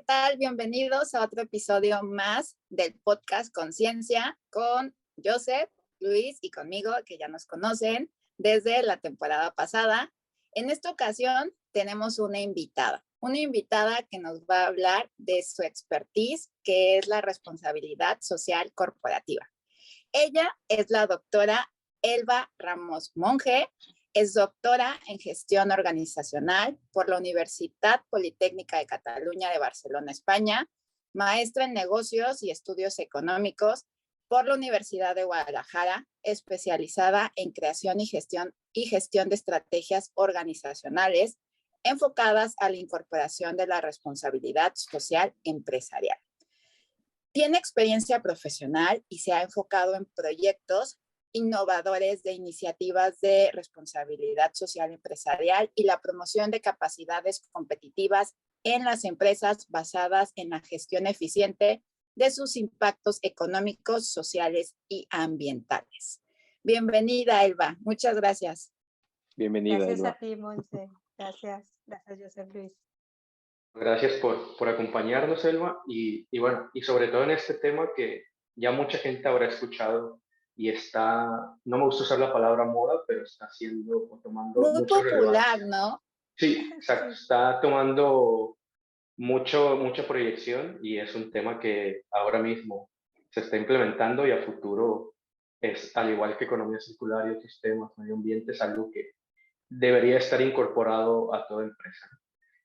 tal? Bienvenidos a otro episodio más del podcast Conciencia con Joseph, Luis y conmigo, que ya nos conocen desde la temporada pasada. En esta ocasión tenemos una invitada que nos va a hablar de su expertise, que es la responsabilidad social corporativa. Ella es la doctora Elba Ramos Monge. Es doctora en gestión organizacional por la Universitat Politécnica de Cataluña de Barcelona, España, maestra en negocios y estudios económicos por la Universidad de Guadalajara, especializada en creación y gestión de estrategias organizacionales enfocadas a la incorporación de la responsabilidad social empresarial. Tiene experiencia profesional y se ha enfocado en proyectos innovadores de iniciativas de responsabilidad social empresarial y la promoción de capacidades competitivas en las empresas basadas en la gestión eficiente de sus impactos económicos, sociales y ambientales. Bienvenida, Elba. Muchas gracias. Bienvenida, Gracias Elba. a ti, Monse. Gracias, Joseph Luis. Gracias por acompañarnos, Elba, y sobre todo en este tema que ya mucha gente habrá escuchado y está, no me gusta usar la palabra moda, pero está haciendo o tomando muy mucha popular, relevancia. ¿no? Sí, exacto, está tomando mucha proyección y es un tema que ahora mismo se está implementando y a futuro es, al igual que economía circular y otros temas, medio ambiente, es algo que debería estar incorporado a toda empresa.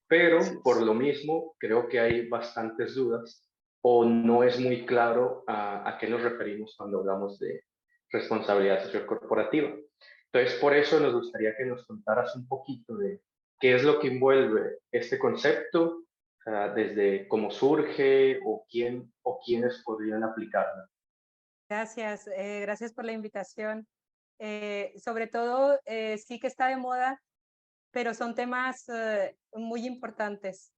Pero por lo mismo creo que hay bastantes dudas o no es muy claro a qué nos referimos cuando hablamos de responsabilidad social corporativa. Entonces, por eso nos gustaría que nos contaras un poquito de qué es lo que envuelve este concepto, desde cómo surge o quién o quiénes podrían aplicarlo. Gracias, gracias por la invitación. Sobre todo, sí que está de moda, pero son temas muy importantes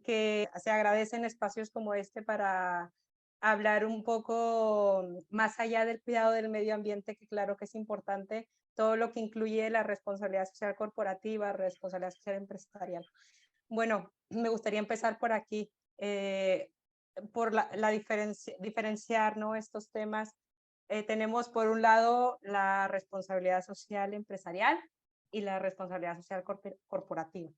que se agradecen espacios como este para hablar un poco más allá del cuidado del medio ambiente, que claro que es importante, todo lo que incluye la responsabilidad social corporativa, responsabilidad social empresarial. Bueno, me gustaría empezar por aquí, por diferenciar, ¿no?, estos temas. Tenemos por un lado la responsabilidad social empresarial y la responsabilidad social corporativa.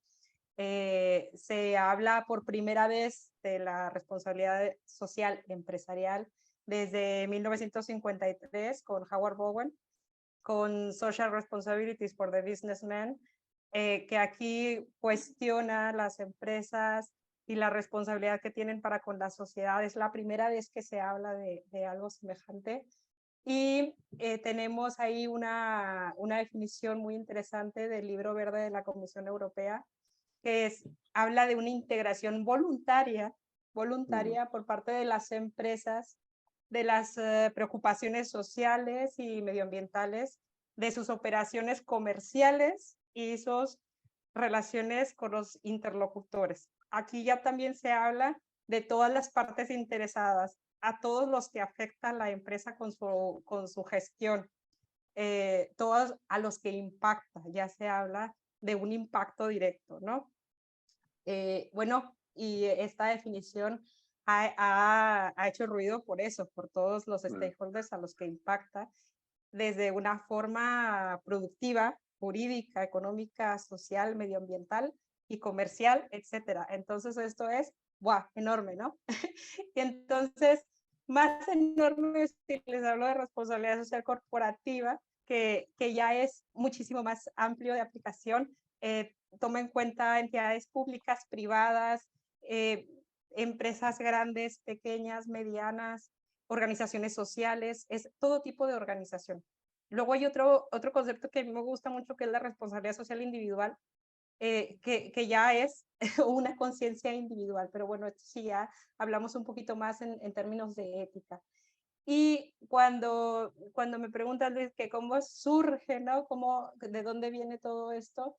Se habla por primera vez de la responsabilidad social empresarial desde 1953 con Howard Bowen, con Social Responsibilities for the Businessman, que aquí cuestiona las empresas y la responsabilidad que tienen para con la sociedad. Es la primera vez que se habla de algo semejante. Y tenemos ahí una definición muy interesante del Libro Verde de la Comisión Europea, que habla de una integración voluntaria por parte de las empresas, de las preocupaciones sociales y medioambientales, de sus operaciones comerciales y sus relaciones con los interlocutores. Aquí ya también se habla de todas las partes interesadas, a todos los que afecta a la empresa con su gestión, todos a los que impacta, ya se habla de un impacto directo, ¿no? Bueno, y esta definición ha hecho ruido por eso, por todos los stakeholders a los que impacta, desde una forma productiva, jurídica, económica, social, medioambiental y comercial, etcétera. Entonces esto es, ¡buah!, enorme, ¿no? Y entonces, más enorme si les hablo de responsabilidad social corporativa, que ya es muchísimo más amplio de aplicación. Toma en cuenta entidades públicas, privadas, empresas grandes, pequeñas, medianas, organizaciones sociales, es todo tipo de organización. Luego hay otro concepto que a mí me gusta mucho, que es la responsabilidad social individual, que ya es una conciencia individual, pero bueno, esto sí ya hablamos un poquito más en términos de ética. Y cuando me preguntan que cómo surge, ¿no?, de dónde viene todo esto,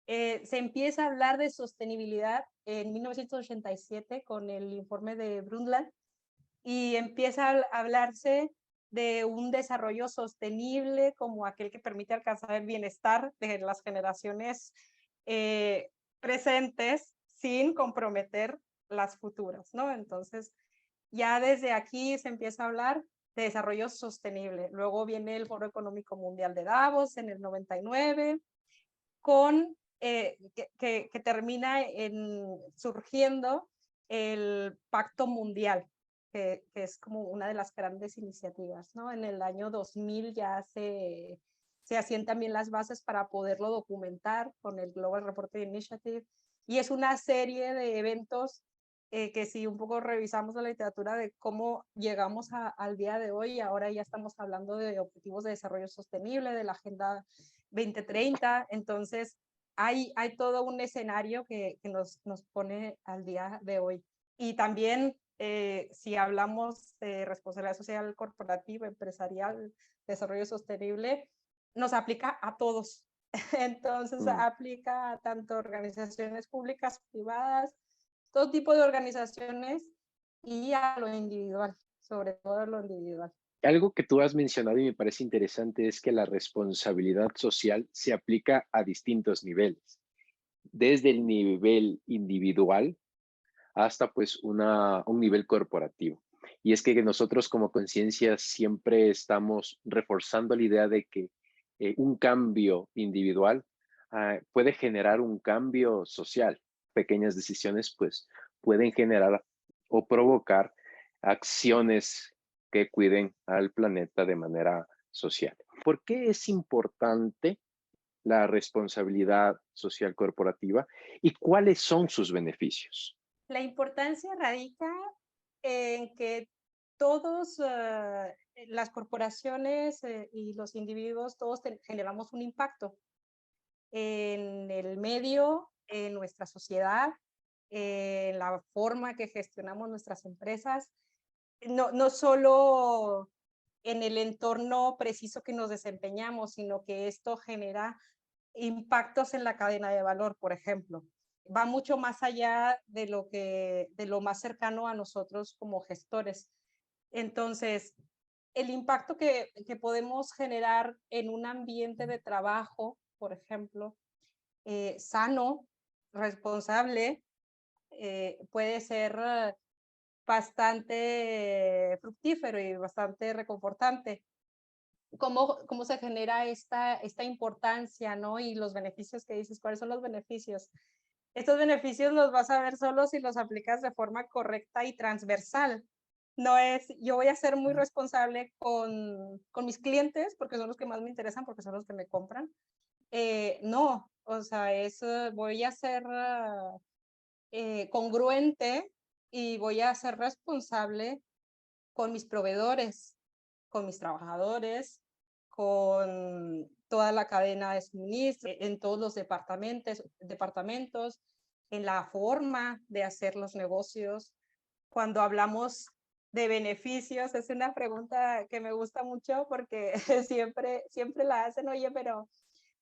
se empieza a hablar de sostenibilidad en 1987 con el informe de Brundtland, y empieza a hablarse de un desarrollo sostenible como aquel que permite alcanzar el bienestar de las generaciones presentes sin comprometer las futuras, ¿no? Entonces, ya desde aquí se empieza a hablar de desarrollo sostenible. Luego viene el Foro Económico Mundial de Davos en el 99, que termina surgiendo el Pacto Mundial, que es como una de las grandes iniciativas, ¿no? En el año 2000 ya se hacían también las bases para poderlo documentar con el Global Reporting Initiative, y es una serie de eventos que si un poco revisamos la literatura de cómo llegamos al día de hoy, ahora ya estamos hablando de objetivos de desarrollo sostenible, de la Agenda 2030, entonces hay todo un escenario que nos pone al día de hoy. Y también, si hablamos de responsabilidad social corporativa, empresarial, desarrollo sostenible, nos aplica a todos. Entonces, aplica a tanto organizaciones públicas, privadas, todo tipo de organizaciones y a lo individual, sobre todo a lo individual. Algo que tú has mencionado y me parece interesante es que la responsabilidad social se aplica a distintos niveles, desde el nivel individual hasta pues un nivel corporativo. Y es que nosotros como conciencia siempre estamos reforzando la idea de que un cambio individual puede generar un cambio social. Pequeñas decisiones pues pueden generar o provocar acciones que cuiden al planeta de manera social. ¿Por qué es importante la responsabilidad social corporativa y cuáles son sus beneficios? La importancia radica en que todos, las corporaciones y los individuos, todos generamos un impacto en el medio, en nuestra sociedad, en la forma que gestionamos nuestras empresas, no solo en el entorno preciso que nos desempeñamos, sino que esto genera impactos en la cadena de valor, por ejemplo. Va mucho más allá de lo más cercano a nosotros como gestores. Entonces, el impacto que podemos generar en un ambiente de trabajo, por ejemplo, sano, responsable, puede ser bastante fructífero y bastante reconfortante. ¿Cómo se genera esta importancia, ¿no? Y los beneficios que dices, ¿cuáles son los beneficios? Estos beneficios los vas a ver solo si los aplicas de forma correcta y transversal. No es, yo voy a ser muy responsable con mis clientes porque son los que más me interesan, porque son los que me compran. No, o sea, voy a ser congruente y voy a ser responsable con mis proveedores, con mis trabajadores, con toda la cadena de suministro, en todos los departamentos, en la forma de hacer los negocios. Cuando hablamos de beneficios, es una pregunta que me gusta mucho porque siempre la hacen, oye, pero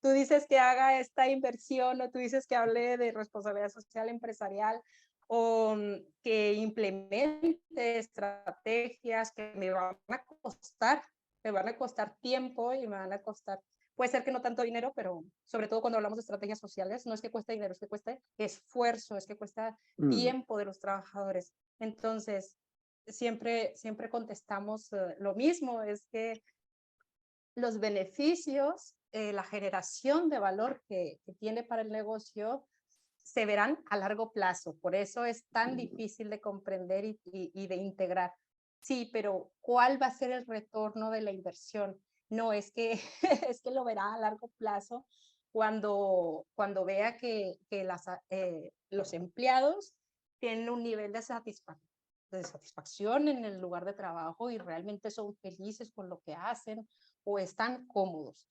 tú dices que haga esta inversión o tú dices que hable de responsabilidad social empresarial o que implemente estrategias que me van a costar tiempo y me van a costar, puede ser que no tanto dinero, pero sobre todo cuando hablamos de estrategias sociales, no es que cueste dinero, es que cueste esfuerzo, es que cuesta tiempo de los trabajadores. Entonces, siempre contestamos lo mismo, es que los beneficios, la generación de valor que tiene para el negocio se verán a largo plazo. Por eso es tan difícil de comprender y de integrar. Sí, pero ¿cuál va a ser el retorno de la inversión? No, es que, es que lo verá a largo plazo cuando vea que los empleados tienen un nivel de satisfacción en el lugar de trabajo y realmente son felices con lo que hacen o están cómodos.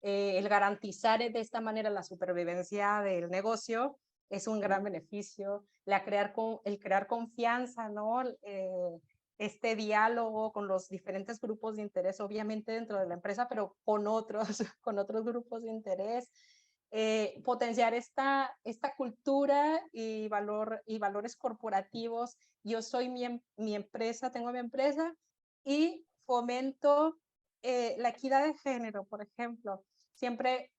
El garantizar de esta manera la supervivencia del negocio es un gran beneficio. El crear confianza, ¿no? Este diálogo con los diferentes grupos de interés, obviamente dentro de la empresa, pero con otros, con otros grupos de interés. Potenciar esta cultura y valores corporativos. Yo soy mi empresa, tengo mi empresa y fomento la equidad de género, por ejemplo. Siempre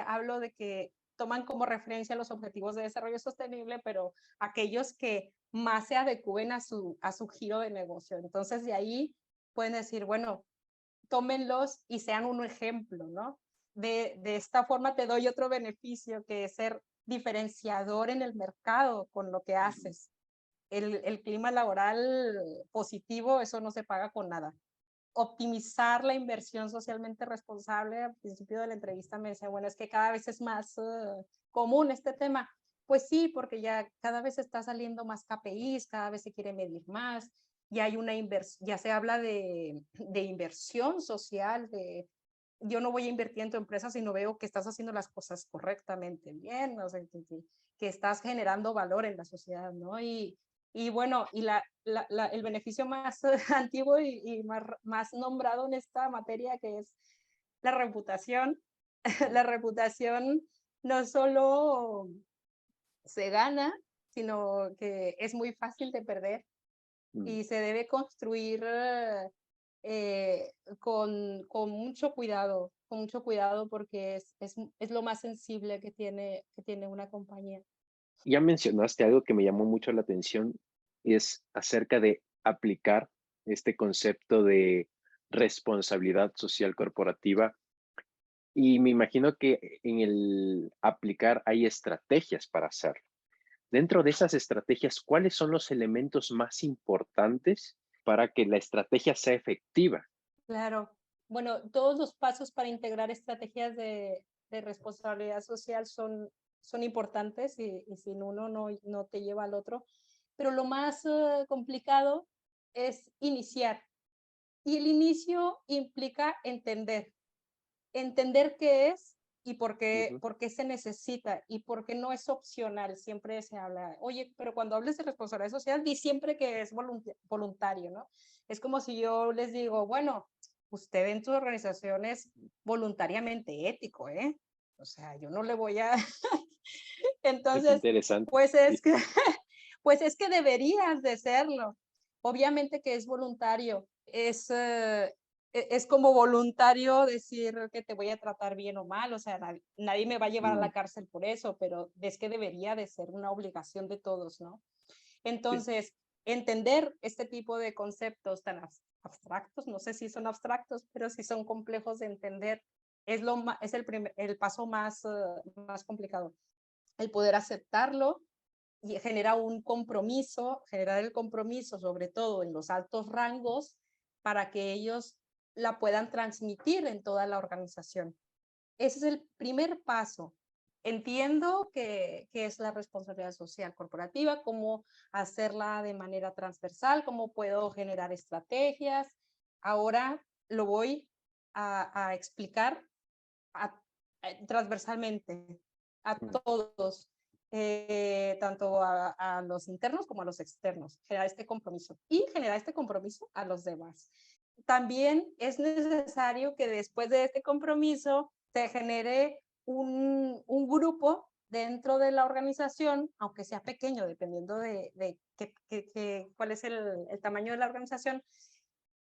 hablo de que toman como referencia los objetivos de desarrollo sostenible, pero aquellos que más se adecúen a su giro de negocio. Entonces, de ahí pueden decir, bueno, tómenlos y sean un ejemplo, ¿no? De esta forma te doy otro beneficio, que es ser diferenciador en el mercado con lo que haces. El clima laboral positivo, eso no se paga con nada. Optimizar la inversión socialmente responsable. Al principio de la entrevista me decía, bueno, es que cada vez es más común este tema. Pues sí, porque ya cada vez está saliendo más KPIs, cada vez se quiere medir más, ya hay una inversión, ya se habla de inversión social, yo no voy a invertir en tu empresa si no veo que estás haciendo las cosas correctamente bien, o sea, que estás generando valor en la sociedad, ¿no? Y bueno, y el beneficio más antiguo y más nombrado en esta materia, que es la reputación. La reputación no solo se gana, sino que es muy fácil de perder y se debe construir con mucho cuidado porque es lo más sensible que tiene una compañía. Ya mencionaste algo que me llamó mucho la atención, es acerca de aplicar este concepto de responsabilidad social corporativa. Y me imagino que en el aplicar hay estrategias para hacerlo. Dentro de esas estrategias, ¿cuáles son los elementos más importantes para que la estrategia sea efectiva? Claro. Bueno, todos los pasos para integrar estrategias de responsabilidad social son importantes y sin uno no te lleva al otro. Pero lo más complicado es iniciar. Y el inicio implica entender qué es y por qué se necesita y por qué no es opcional. Siempre se habla, oye, pero cuando hables de responsabilidad social, di siempre que es voluntario, ¿no? Es como si yo les digo, bueno, usted en su organización es voluntariamente ético, ¿eh? O sea, yo no le voy a... Es Entonces, interesante. pues es que, pues es que deberías de serlo. Obviamente que es voluntario, es como voluntario decir que te voy a tratar bien o mal, o sea, nadie me va a llevar a la cárcel por eso, pero es que debería de ser una obligación de todos, ¿no? Entonces, entender este tipo de conceptos tan abstractos, no sé si son abstractos, pero si son complejos de entender, es el paso más complicado. El poder aceptarlo y generar el compromiso sobre todo en los altos rangos para que ellos la puedan transmitir en toda la organización. Ese es el primer paso. Entiendo que es la responsabilidad social corporativa, cómo hacerla de manera transversal, cómo puedo generar estrategias. Ahora lo voy a explicar transversalmente a todos, tanto a los internos como a los externos, generar este compromiso y generar este compromiso a los demás. También es necesario que después de este compromiso se genere un grupo dentro de la organización, aunque sea pequeño, dependiendo de cuál es el tamaño de la organización,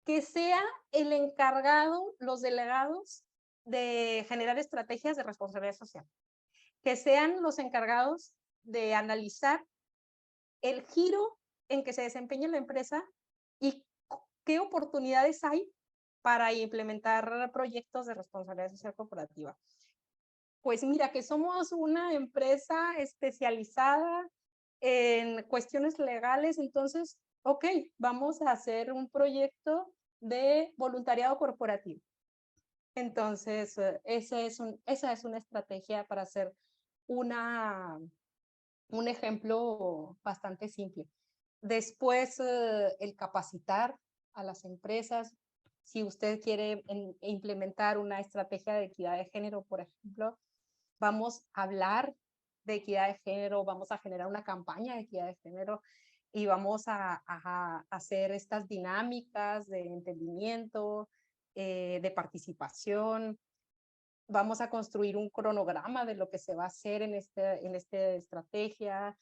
que sea el encargado, los delegados de generar estrategias de responsabilidad social, que sean los encargados de analizar el giro en que se desempeña la empresa y qué oportunidades hay para implementar proyectos de responsabilidad social corporativa. Pues mira, que somos una empresa especializada en cuestiones legales, entonces, ok, vamos a hacer un proyecto de voluntariado corporativo. Entonces, esa es una estrategia para hacer un ejemplo bastante simple. Después, el capacitar a las empresas. Si usted quiere implementar una estrategia de equidad de género, por ejemplo, vamos a hablar de equidad de género, vamos a generar una campaña de equidad de género y vamos a hacer estas dinámicas de entendimiento, de participación. Vamos a construir un cronograma de lo que se va a hacer en esta estrategia.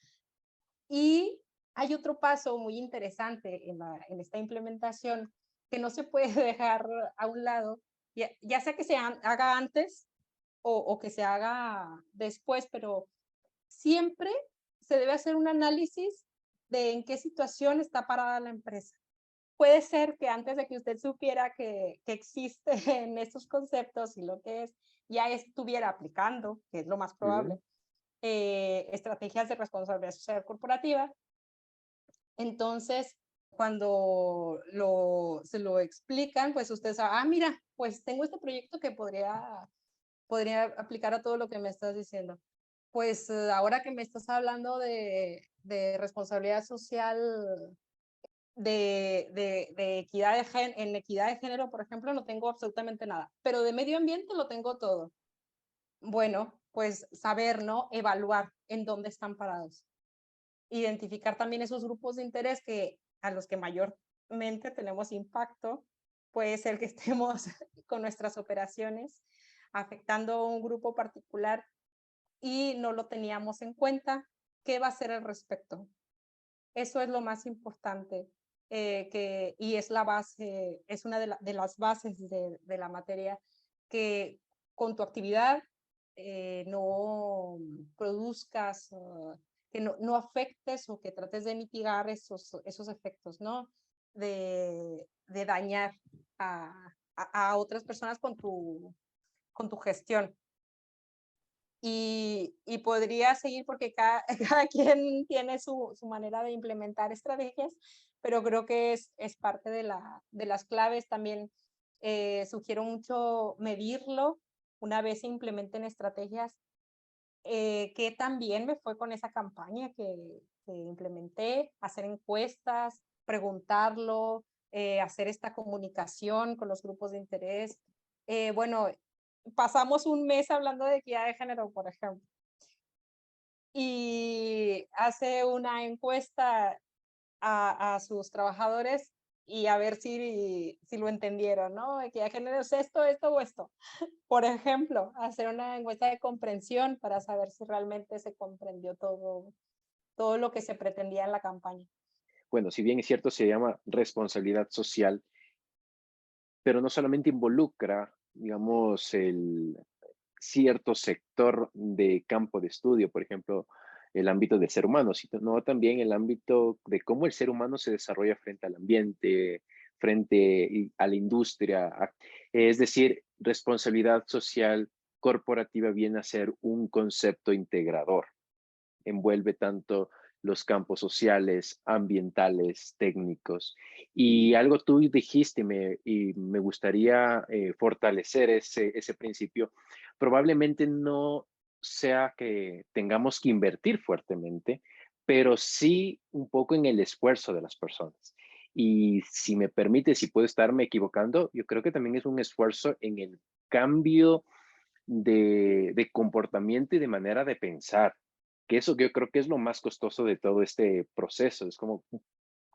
Y hay otro paso muy interesante en esta implementación que no se puede dejar a un lado, ya sea que se haga antes o que se haga después, pero siempre se debe hacer un análisis de en qué situación está parada la empresa. Puede ser que antes de que usted supiera que existen estos conceptos y lo que es, ya estuviera aplicando, que es lo más probable, estrategias de responsabilidad social corporativa. Entonces, cuando se lo explican, pues usted sabe, mira, pues tengo este proyecto que podría aplicar a todo lo que me estás diciendo. Pues ahora que me estás hablando de responsabilidad social, de equidad en equidad de género, por ejemplo, no tengo absolutamente nada, pero de medio ambiente lo tengo todo. Bueno, pues saber, ¿no? Evaluar en dónde están parados. Identificar también esos grupos de interés a los que mayormente tenemos impacto. Puede ser que estemos con nuestras operaciones afectando a un grupo particular y no lo teníamos en cuenta. ¿Qué va a hacer al respecto? Eso es lo más importante, y es la base, es una de las bases de la materia, que con tu actividad no produzcas, que no afectes o que trates de mitigar esos efectos, ¿no? De dañar a otras personas con tu gestión. Y podría seguir porque cada quien tiene su manera de implementar estrategias, pero creo que es parte de las claves. También sugiero mucho medirlo una vez se implementen estrategias. Que también me fue con esa campaña que implementé, hacer encuestas, preguntarlo, hacer esta comunicación con los grupos de interés. Bueno, pasamos un mes hablando de equidad de género, por ejemplo, y hace una encuesta a sus trabajadores y a ver si lo entendieron, ¿no? Equidad de género es esto, esto o esto. Por ejemplo, hacer una encuesta de comprensión para saber si realmente se comprendió todo lo que se pretendía en la campaña. Bueno, si bien es cierto, se llama responsabilidad social, pero no solamente involucra, digamos, el cierto sector de campo de estudio, por ejemplo, el ámbito del ser humano, sino también el ámbito de cómo el ser humano se desarrolla frente al ambiente, frente a la industria. Es decir, responsabilidad social corporativa viene a ser un concepto integrador. Envuelve tanto los campos sociales, ambientales, técnicos. Y algo tú dijiste y me gustaría fortalecer ese principio. Probablemente no sea que tengamos que invertir fuertemente, pero sí un poco en el esfuerzo de las personas. Y si me permite, si puedo estarme equivocando, yo creo que también es un esfuerzo en el cambio de comportamiento y de manera de pensar, que eso yo creo que es lo más costoso de todo este proceso, es como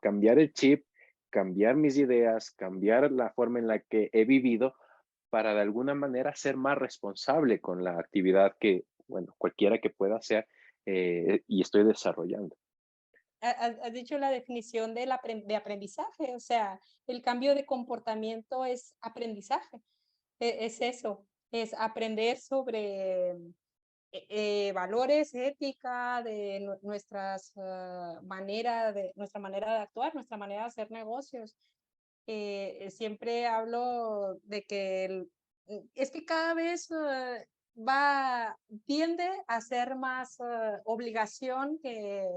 cambiar el chip, cambiar mis ideas, cambiar la forma en la que he vivido para de alguna manera ser más responsable con la actividad que, bueno, cualquiera que pueda hacer y estoy desarrollando. Has dicho la definición de aprendizaje, o sea, el cambio de comportamiento es aprendizaje, es eso, es aprender sobre valores, ética, de nuestra manera de actuar, nuestra manera de hacer negocios. Siempre hablo de que es que cada vez tiende a ser más obligación que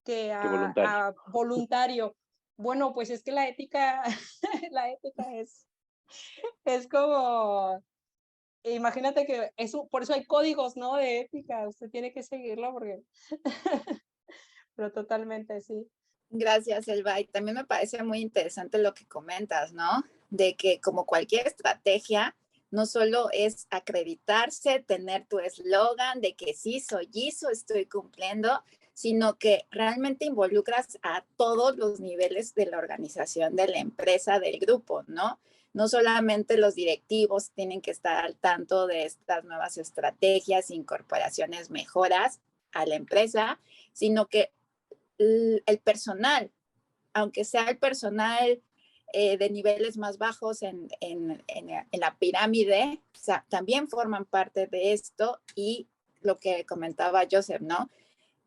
Qué voluntario. a voluntario. Bueno, pues es que la ética, la ética es como, imagínate que por eso hay códigos, ¿no? De ética, usted tiene que seguirlo porque, pero totalmente sí. Gracias, Elba. Y también me parece muy interesante lo que comentas, ¿no? De que como cualquier estrategia, no solo es acreditarse, tener tu eslogan de que sí, soy ISO, estoy cumpliendo, sino que realmente involucras a todos los niveles de la organización, de la empresa, del grupo, ¿no? No solamente los directivos tienen que estar al tanto de estas nuevas estrategias, incorporaciones, mejoras a la empresa, sino que el personal, aunque sea el personal de niveles más bajos en la pirámide, o sea, también forman parte de esto. Y lo que comentaba Joseph, ¿no?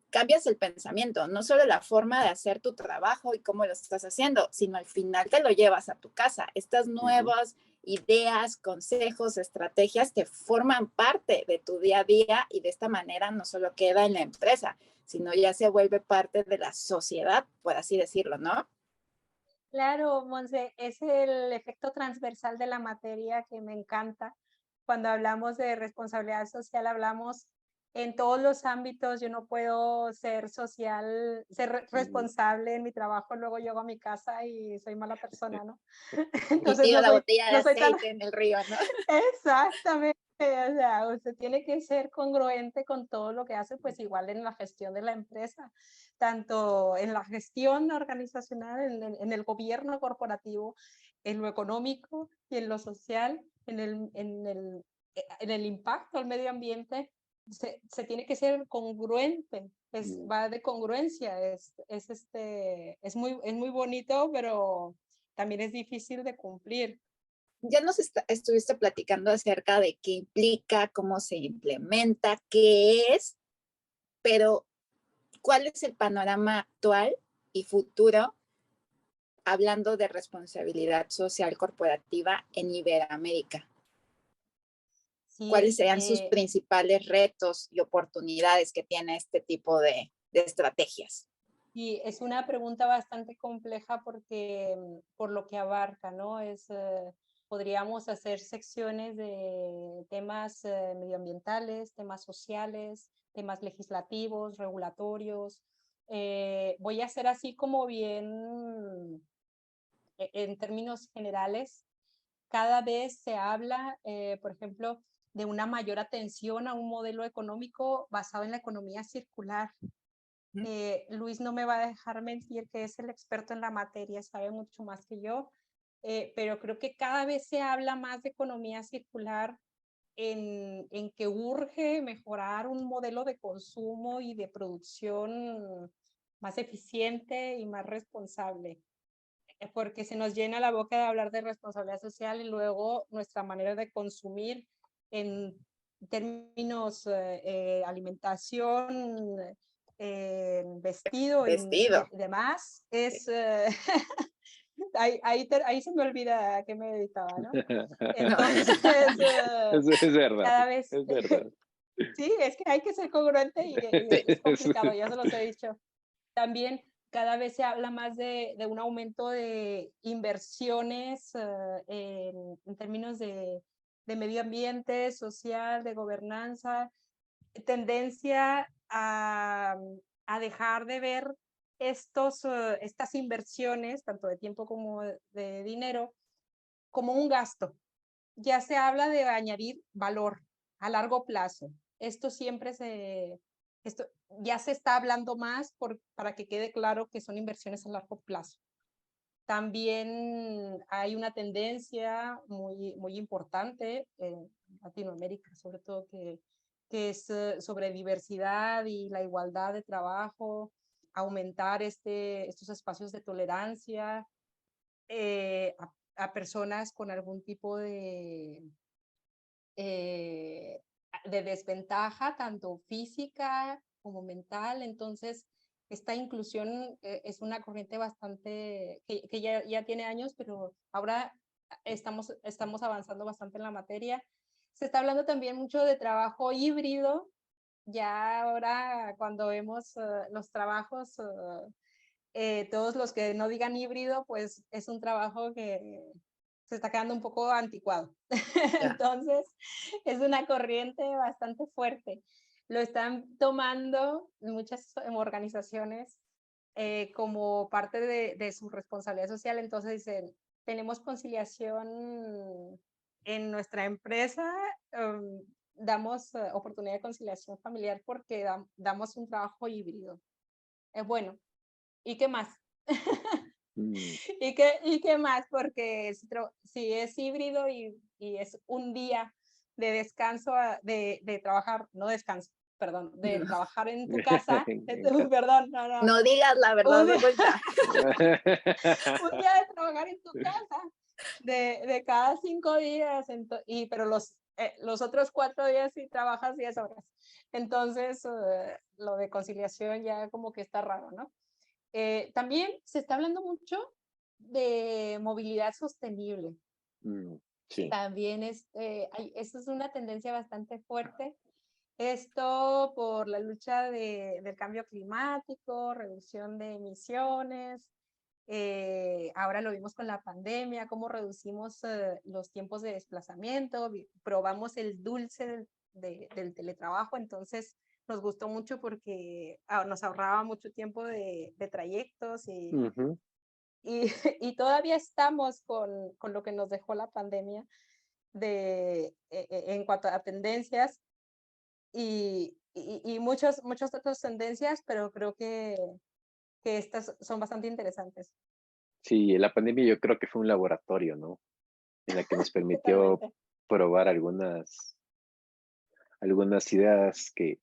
Cambias el pensamiento, no solo la forma de hacer tu trabajo y cómo lo estás haciendo, sino al final te lo llevas a tu casa. Estas nuevas ideas, consejos, estrategias te forman parte de tu día a día, y de esta manera no solo queda en la empresa, sino ya se vuelve parte de la sociedad, por así decirlo, ¿no? Claro, Monse, es el efecto transversal de la materia que me encanta. Cuando hablamos de responsabilidad social, hablamos en todos los ámbitos. Yo no puedo ser social, ser responsable en mi trabajo, luego llego a mi casa y soy mala persona, ¿no? Y Entonces tiro no la soy, botella de no soy tan... aceite en el río, ¿no? Exactamente, o sea, usted tiene que ser congruente con todo lo que hace, pues igual en la gestión de la empresa, tanto en la gestión organizacional, en el gobierno corporativo, en lo económico y en lo social, en el impacto al medio ambiente. Se tiene que ser congruente, va de congruencia, es muy bonito, pero también es difícil de cumplir. Ya nos estuviste platicando acerca de qué implica, cómo se implementa, qué es, pero ¿cuál es el panorama actual y futuro hablando de responsabilidad social corporativa en Iberoamérica? ¿Cuáles Sí, serían sus principales retos y oportunidades que tiene este tipo de estrategias? y es una pregunta bastante compleja porque por lo que abarca, ¿no? Podríamos hacer secciones de temas medioambientales, temas sociales, temas legislativos, regulatorios. Voy a hacer así como bien en términos generales. Cada vez se habla, por ejemplo, de una mayor atención a un modelo económico basado en la economía circular. Luis no me va a dejar mentir, que es el experto en la materia, sabe mucho más que yo, pero creo que cada vez se habla más de economía circular, en que urge mejorar un modelo de consumo y de producción más eficiente y más responsable, porque se nos llena la boca de hablar de responsabilidad social y luego nuestra manera de consumir en términos alimentación, vestido y demás, es... ahí se me olvida a qué me dedicaba, ¿no? Entonces, es verdad, cada vez... es verdad. Sí, es que hay que ser congruente y es complicado, ya se los he dicho. También cada vez se habla más de un aumento de inversiones en términos de medio ambiente, social, de gobernanza, tendencia a dejar de ver estas inversiones, tanto de tiempo como de dinero, como un gasto. Ya se habla de añadir valor a largo plazo. Esto ya se está hablando más para que quede claro que son inversiones a largo plazo. También hay una tendencia muy importante en Latinoamérica, sobre todo, que es sobre diversidad y la igualdad de trabajo, aumentar estos espacios de tolerancia a personas con algún tipo de desventaja, tanto física como mental. Entonces, esta inclusión es una corriente bastante, que ya tiene años, pero ahora estamos avanzando bastante en la materia. Se está hablando también mucho de trabajo híbrido. Ya ahora cuando vemos los trabajos, todos los que no digan híbrido, pues es un trabajo que se está quedando un poco anticuado. Entonces, es una corriente bastante fuerte. Lo están tomando muchas organizaciones como parte de su responsabilidad social. Entonces dicen, tenemos conciliación en nuestra empresa, damos oportunidad de conciliación familiar porque damos un trabajo híbrido. Bueno, ¿y qué más? ¿Y qué más? Porque si es híbrido y es un día de descanso, de trabajar, no descanso, perdón, de trabajar en tu casa, perdón, no, No digas la verdad Un día- oculta. un día de trabajar en tu casa, de cada 5 días, pero los otros 4 días sí trabajas 10 horas. Entonces, lo de conciliación ya como que está raro, ¿no? También se está hablando mucho de movilidad sostenible. Sí. También eso es una tendencia bastante fuerte. Esto por la lucha del cambio climático, reducción de emisiones. Ahora lo vimos con la pandemia, cómo reducimos los tiempos de desplazamiento, probamos el dulce del teletrabajo, entonces nos gustó mucho porque nos ahorraba mucho tiempo de trayectos Ujú. y todavía estamos con lo que nos dejó la pandemia en cuanto a tendencias y muchas otras tendencias, pero creo que estas son bastante interesantes. Sí, la pandemia yo creo que fue un laboratorio, ¿no? En la que nos permitió Totalmente. probar algunas ideas que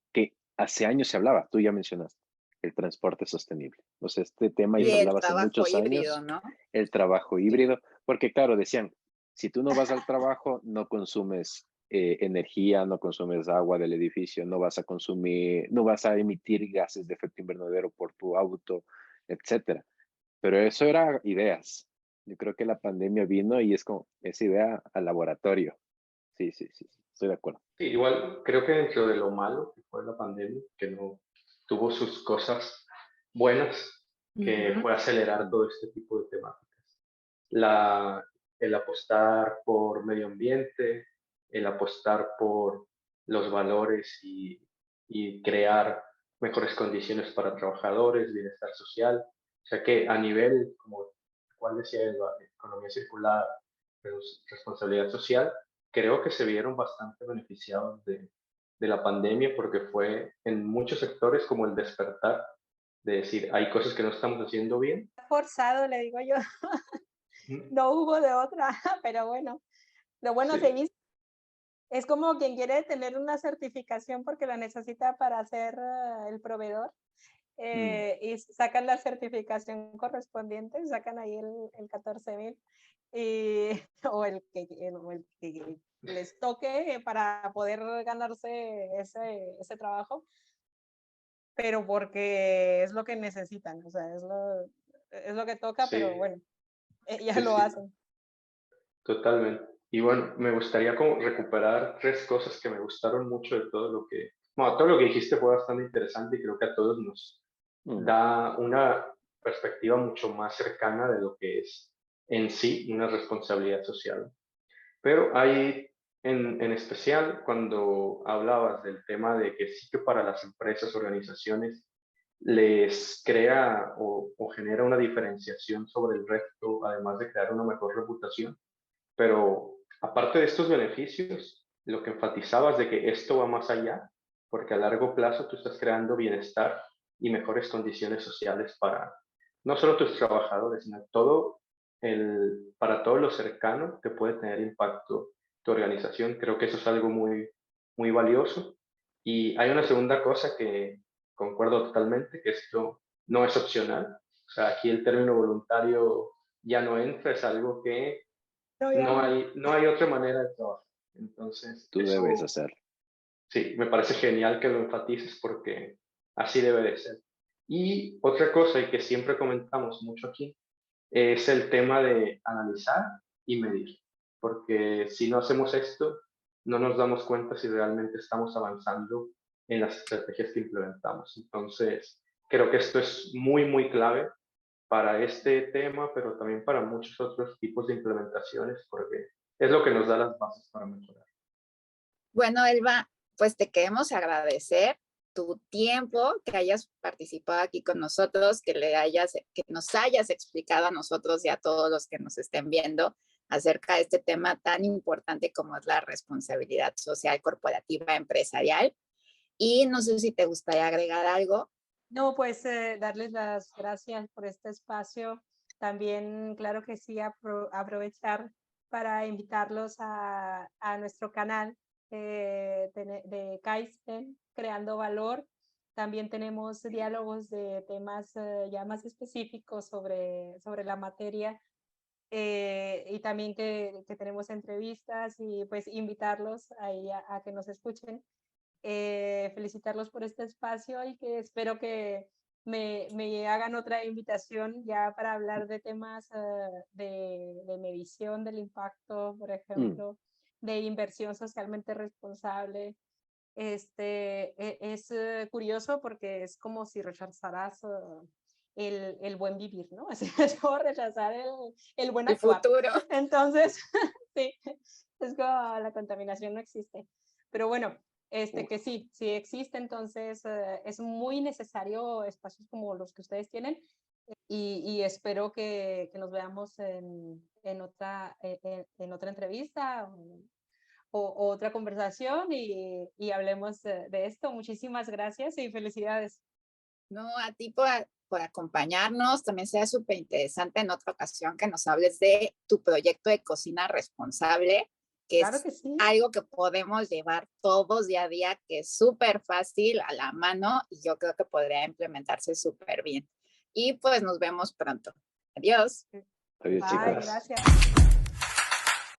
hace años se hablaba, tú ya mencionaste, el transporte sostenible. O sea, este tema ya Y se el hablaba hace trabajo muchos híbrido, años, ¿no? el trabajo Sí. híbrido, porque claro, decían, si tú no vas al trabajo, no consumes energía, no consumes agua del edificio, no vas a emitir gases de efecto invernadero por tu auto, etcétera. Pero eso era ideas. Yo creo que la pandemia vino y es como esa idea al laboratorio. Sí, sí, sí, sí, estoy de acuerdo. Sí, igual creo que dentro de lo malo que fue la pandemia, que no tuvo sus cosas buenas, que Ujú. fue acelerar todo este tipo de temáticas. La, el apostar por medio ambiente, el apostar por los valores y crear mejores condiciones para trabajadores, bienestar social. O sea que a nivel, como cual decía, de la economía circular, responsabilidad social, creo que se vieron bastante beneficiados de la pandemia porque fue en muchos sectores como el despertar de decir, hay cosas que no estamos haciendo bien. Forzado, le digo yo, Ujú. no hubo de otra, pero bueno, lo bueno se Sí, hizo. Es como quien quiere tener una certificación porque la necesita para ser el proveedor Mm. y sacan la certificación correspondiente, sacan ahí el 14,000 o el que les toque para poder ganarse ese trabajo, pero porque es lo que necesitan, o sea, es lo que toca, sí, pero bueno, ya sí, lo sí. hacen. Totalmente. Y bueno, me gustaría como recuperar tres cosas que me gustaron mucho de todo lo que, bueno, todo lo que dijiste fue bastante interesante y creo que a todos nos Mm. da una perspectiva mucho más cercana de lo que es en sí una responsabilidad social. Pero hay, en especial, cuando hablabas del tema de que sí que para las empresas, organizaciones, les crea o genera una diferenciación sobre el resto, además de crear una mejor reputación, pero aparte de estos beneficios, lo que enfatizabas de que esto va más allá, porque a largo plazo tú estás creando bienestar y mejores condiciones sociales para no solo tus trabajadores, sino para todo lo cercano que puede tener impacto tu organización. Creo que eso es algo muy, muy valioso. Y hay una segunda cosa que concuerdo totalmente, que esto no es opcional. O sea, aquí el término voluntario ya no entra, es algo que No, ya no. no hay otra manera de trabajar. Entonces, Tú debes eso hacerlo. sí, me parece genial que lo enfatices porque así debe de ser. Y otra cosa, y que siempre comentamos mucho aquí, es el tema de analizar y medir. Porque si no hacemos esto, no nos damos cuenta si realmente estamos avanzando en las estrategias que implementamos. Entonces, creo que esto es muy, muy clave para este tema, pero también para muchos otros tipos de implementaciones, porque es lo que nos da las bases para mejorar. Bueno, Elba, pues te queremos agradecer tu tiempo, que hayas participado aquí con nosotros, que nos hayas explicado a nosotros y a todos los que nos estén viendo acerca de este tema tan importante como es la responsabilidad social corporativa empresarial. Y no sé si te gustaría agregar algo. No, pues darles las gracias por este espacio. También, claro que sí, aprovechar para invitarlos a nuestro canal de Kaizen, creando valor. También tenemos diálogos de temas ya más específicos sobre la materia. Y también que tenemos entrevistas y pues invitarlos ahí a que nos escuchen. Felicitarlos por este espacio y que espero que me hagan otra invitación ya para hablar de temas de medición del impacto, por ejemplo, de inversión socialmente responsable. Es curioso porque es como si rechazaras el buen vivir, ¿no? Así es como rechazar el buen El actuar. futuro. Entonces, sí, es como la contaminación no existe. Pero bueno, que sí existe, entonces es muy necesario espacios como los que ustedes tienen y espero que nos veamos en otra entrevista o otra conversación y hablemos de esto. Muchísimas gracias y felicidades. No, a ti por acompañarnos. También sea súper interesante en otra ocasión que nos hables de tu proyecto de cocina responsable, que Claro es que sí. algo que podemos llevar todos día a día, que es súper fácil a la mano y yo creo que podría implementarse súper bien. Y pues nos vemos pronto. Adiós. Adiós, Bye, chicos. gracias.